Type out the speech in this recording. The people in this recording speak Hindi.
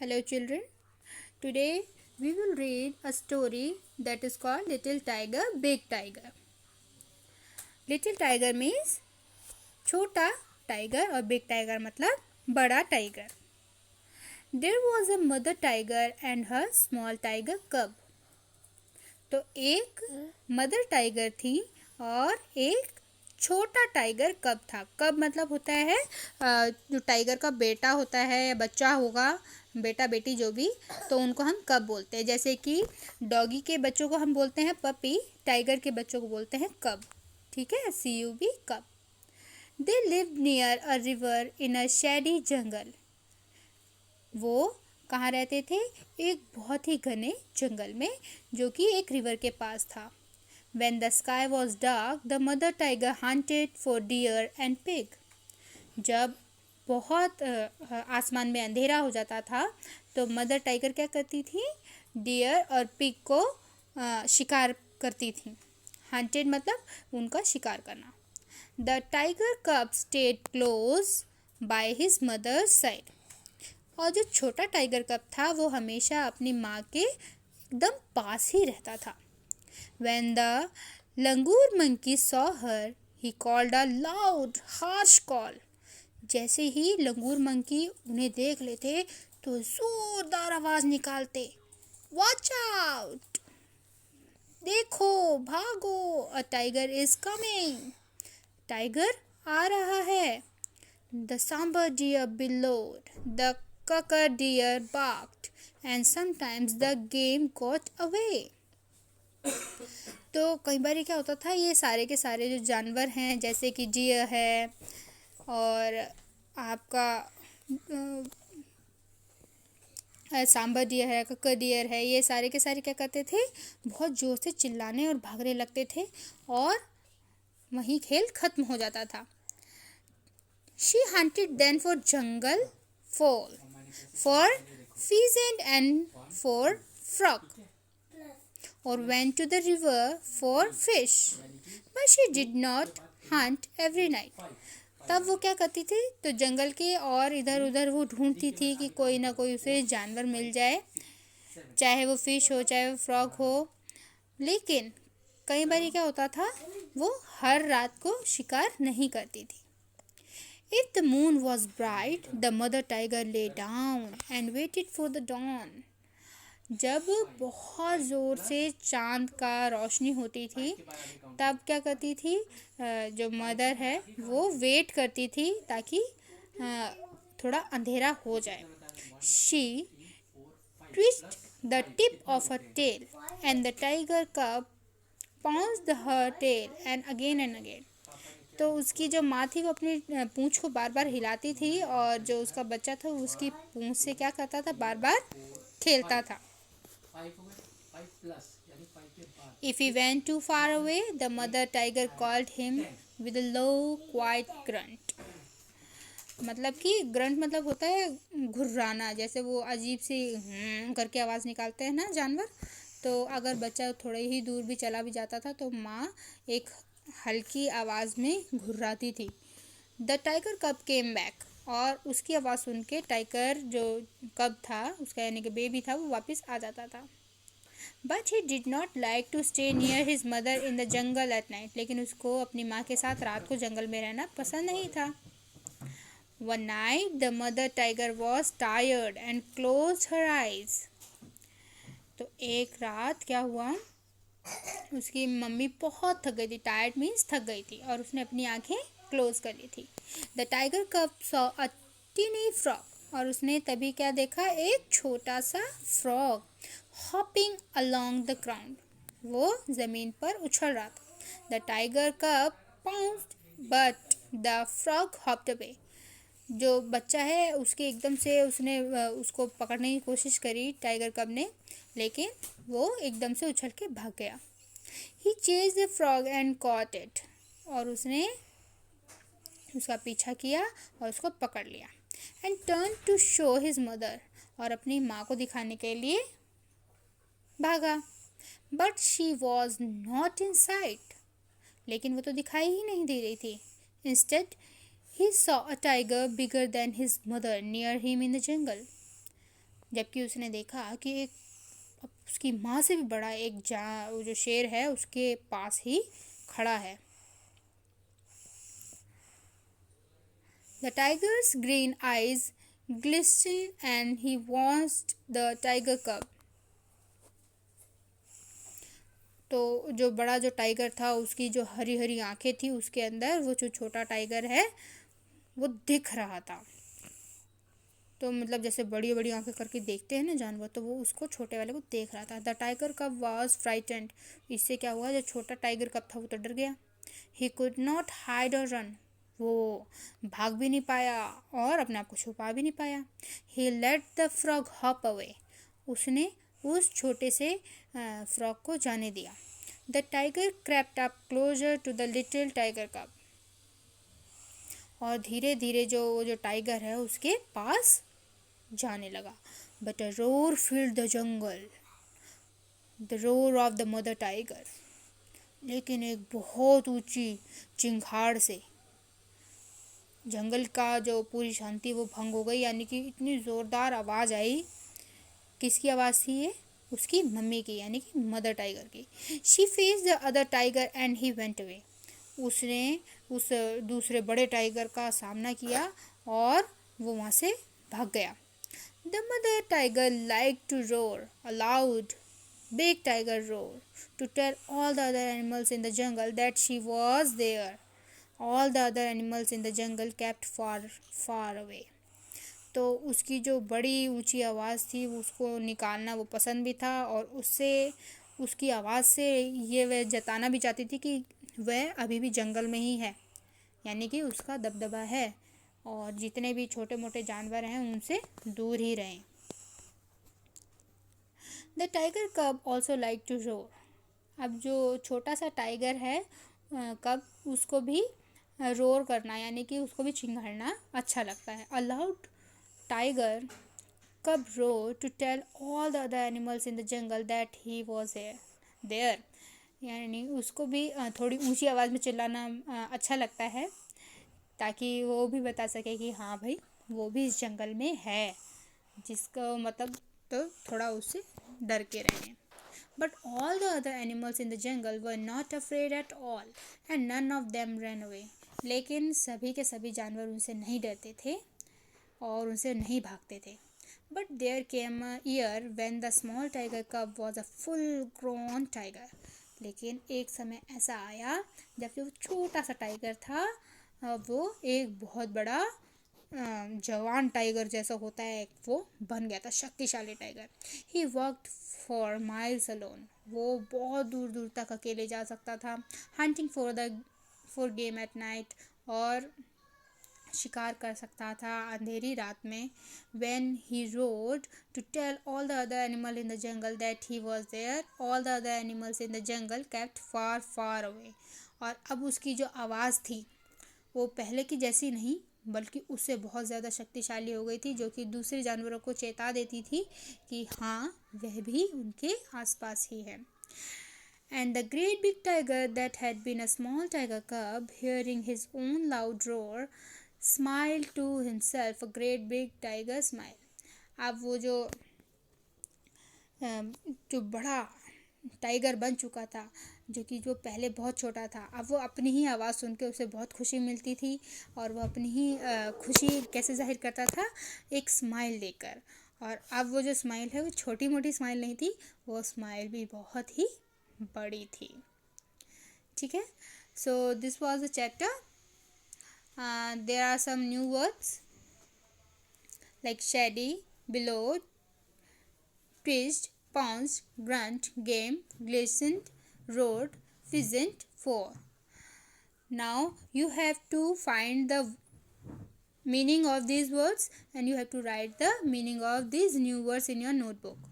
Hello, children. Today we will read a story that is called Little Tiger, Big Tiger. Little Tiger means छोटा टाइगर और बिग टाइगर मतलब बड़ा tiger. There was a mother tiger and her small tiger cub. तो एक मदर टाइगर थी और एक छोटा टाइगर कब था. कब मतलब होता है जो टाइगर का बेटा होता है या बच्चा होगा, बेटा बेटी जो भी, तो उनको हम कब बोलते हैं. जैसे कि डॉगी के बच्चों को हम बोलते हैं पपी, टाइगर के बच्चों को बोलते हैं कब. ठीक है, CUB cub. They live near a river in a shady jungle. वो कहाँ रहते थे? एक बहुत ही घने जंगल में जो कि एक रिवर के पास था. When the sky was dark, the mother tiger hunted for deer and pig. जब बहुत आसमान में अंधेरा हो जाता था तो मदर टाइगर क्या करती थी? डियर और पिग को शिकार करती थी. हंटेड मतलब उनका शिकार करना. The tiger cub stayed close by his mother's side. और जो छोटा टाइगर कब था वो हमेशा अपनी माँ के एकदम पास ही रहता था. When the langur monkey saw her, he called a loud, harsh call. जैसे ही लंगूर मंकी उन्हें देख लेते तो जोरदार आवाज निकालते. Watch out! देखो, भागो! A tiger is coming. Tiger आ रहा है. The sambar deer bellowed. The cocker deer barked. And sometimes the game got away. तो कई बार क्या होता था, ये सारे के सारे जो जानवर हैं जैसे कि डियर है और आपका सांबर डियर है, कक्कर डियर है, ये सारे के सारे क्या करते थे? बहुत ज़ोर से चिल्लाने और भागने लगते थे और वहीं खेल खत्म हो जाता था. She hunted then for jungle fowl, for pheasant and for frog, or went to the river for fish, but she did not hunt every night. तब वो क्या करती थी? तो जंगल के और इधर उधर वो ढूंढती थी कि कोई ना कोई उसे जानवर मिल जाए, चाहे वो फिश हो चाहे वो फ्रॉग हो. लेकिन कई बार क्या होता था, वो हर रात को शिकार नहीं करती थी. If the moon was bright, the mother tiger lay down and waited for the dawn. जब बहुत ज़ोर से चांद का रोशनी होती थी तब क्या करती थी? जो मदर है वो वेट करती थी ताकि थोड़ा अंधेरा हो जाए. She twist the tip of her tail and the tiger cub pounced her tail and again. तो उसकी जो माँ थी वो अपनी पूँछ को बार बार हिलाती थी और जो उसका बच्चा था उसकी पूँछ से क्या करता था? बार बार खेलता था. If he went too far away, the mother tiger called him with a low, quiet grunt. मतलब कि ग्रंट मतलब होता है घुर्राना, जैसे वो अजीब सी करके आवाज़ निकालते हैं ना जानवर. तो अगर बच्चा थोड़े ही दूर भी चला भी जाता था तो माँ एक हल्की आवाज़ में घुर्राती थी. द टाइगर कब केम बैक. और उसकी आवाज़ सुन के टाइगर जो कब था उसका यानी कि बेबी था वो वापस आ जाता था. But he did not like to stay near his mother in the jungle at night. लेकिन उसको अपनी माँ के साथ रात को जंगल में रहना पसंद नहीं था. One night the mother tiger was tired and close her eyes. तो एक रात क्या हुआ, उसकी मम्मी बहुत थक गई थी. टायर्ड मीन्स थक गई थी और उसने अपनी आंखें क्लोज कर ली थी. द टाइगर कब सॉ अ टीनी फ्रॉग. और उसने तभी क्या देखा? एक छोटा सा frog hopping along the ground. वो ज़मीन पर उछल रहा था. द टाइगर कब pounced but the frog hopped away. जो बच्चा है उसके एकदम से उसने उसको पकड़ने की कोशिश करी टाइगर कब ने, लेकिन वो एकदम से उछल के भाग गया. He chased the frog and caught it. और उसने उसका पीछा किया और उसको पकड़ लिया. And turned to show his mother. और अपनी माँ को दिखाने के लिए भागा. But she was not in sight. लेकिन वो तो दिखाई ही नहीं दे रही थी. Instead, he saw a tiger bigger than his mother near him in the jungle. जबकि उसने देखा कि एक उसकी माँ से भी बड़ा एक वो जो शेर है उसके पास ही खड़ा है। The tiger's green eyes glistened and he watched the tiger cub. तो जो बड़ा जो टाइगर था उसकी जो हरी हरी आंखें थी, उसके अंदर वो जो छोटा टाइगर है वो दिख रहा था। तो मतलब जैसे बड़ी बड़ी आंखें करके देखते हैं ना जानवर, तो वो उसको छोटे वाले को देख रहा था। The tiger cub was frightened. इससे क्या हुआ, जो छोटा टाइगर कब था वो तो डर गया। ही कुड नॉट हाइड और रन। वो भाग भी नहीं पाया और अपने आप को छुपा भी नहीं पाया। He let the frog hop away. उसने उस छोटे से फ्रॉग को जाने दिया। The tiger crept up closer to the little tiger cub. और धीरे धीरे जो टाइगर है उसके पास जाने लगा। But a roar filled the jungle, the roar of the mother tiger. लेकिन एक बहुत ऊंची चिंगाड़ से जंगल का जो पूरी शांति वो भंग हो गई, यानी कि इतनी ज़ोरदार आवाज़ आई। किसकी आवाज़ थी ये? उसकी मम्मी की, यानी कि मदर टाइगर की। She face the other tiger and he went away. उसने उस दूसरे बड़े टाइगर का सामना किया और वो वहाँ से भाग गया। The mother tiger liked to roar a loud, big tiger roar to tell all the other animals in the jungle that she was there. All the other animals in the jungle kept far, far away. तो उसकी जो बड़ी ऊंची आवाज़ थी उसको निकालना वो पसंद भी था, और उससे उसकी आवाज़ से ये वह जताना भी चाहती थी कि वह अभी भी जंगल में ही है, यानी कि उसका दबदबा है और जितने भी छोटे मोटे जानवर हैं उनसे दूर ही रहें। द टाइगर कब ऑल्सो लाइक टू रोर। अब जो छोटा सा टाइगर है कब, उसको भी रोर करना यानी कि उसको भी चिंघाड़ना अच्छा लगता है। Aloud tiger cub roar to tell all the other animals in the jungle that he was there. यानी उसको भी थोड़ी ऊंची आवाज़ में चिल्लाना अच्छा लगता है, ताकि वो भी बता सके कि हाँ भाई वो भी इस जंगल में है, जिसका मतलब तो थोड़ा उससे डर के रहें। But all the other animals in the jungle were not afraid at all and none of them run away. लेकिन सभी के सभी जानवर उनसे नहीं डरते थे और उनसे नहीं भागते थे। But there came a year when the small tiger cub was a full grown tiger. लेकिन एक समय ऐसा आया जब वो छोटा सा टाइगर था, वो एक बहुत बड़ा जवान टाइगर जैसा होता है वो बन गया था, शक्तिशाली tiger. He worked for miles alone. वो बहुत दूर दूर तक अकेले जा सकता था। Hunting for game at night, और शिकार कर सकता था अंधेरी रात में। When he roared to tell all the other animals in the jungle that he was there, all the other animals in the jungle kept far far away. और अब उसकी जो आवाज़ थी वो पहले की जैसी नहीं बल्कि उससे बहुत ज़्यादा शक्तिशाली हो गई थी, जो कि दूसरे जानवरों को चेता देती थी कि हाँ वह भी उनके आसपास ही है। And the great big tiger that had been a small tiger cub, hearing his own loud roar, smiled to himself a great big tiger smile. अब वो जो बड़ा टाइगर बन चुका था, जो कि जो पहले बहुत छोटा था, अब वो अपनी ही आवाज़ सुन के उसे बहुत खुशी मिलती थी, और वो अपनी ही खुशी कैसे जाहिर करता था, एक स्माइल देकर। और अब वो जो स्माइल है वो छोटी मोटी स्माइल नहीं थी, वो स्माइल भी बहुत ही बड़ी थी। ठीक है, so this was the chapter. There are some new words like shady, below, twist, pounced, grunt, game, glistened, roared, pheasant, for. Now you have to find the meaning of these words and you have to write the meaning of these new words in your notebook.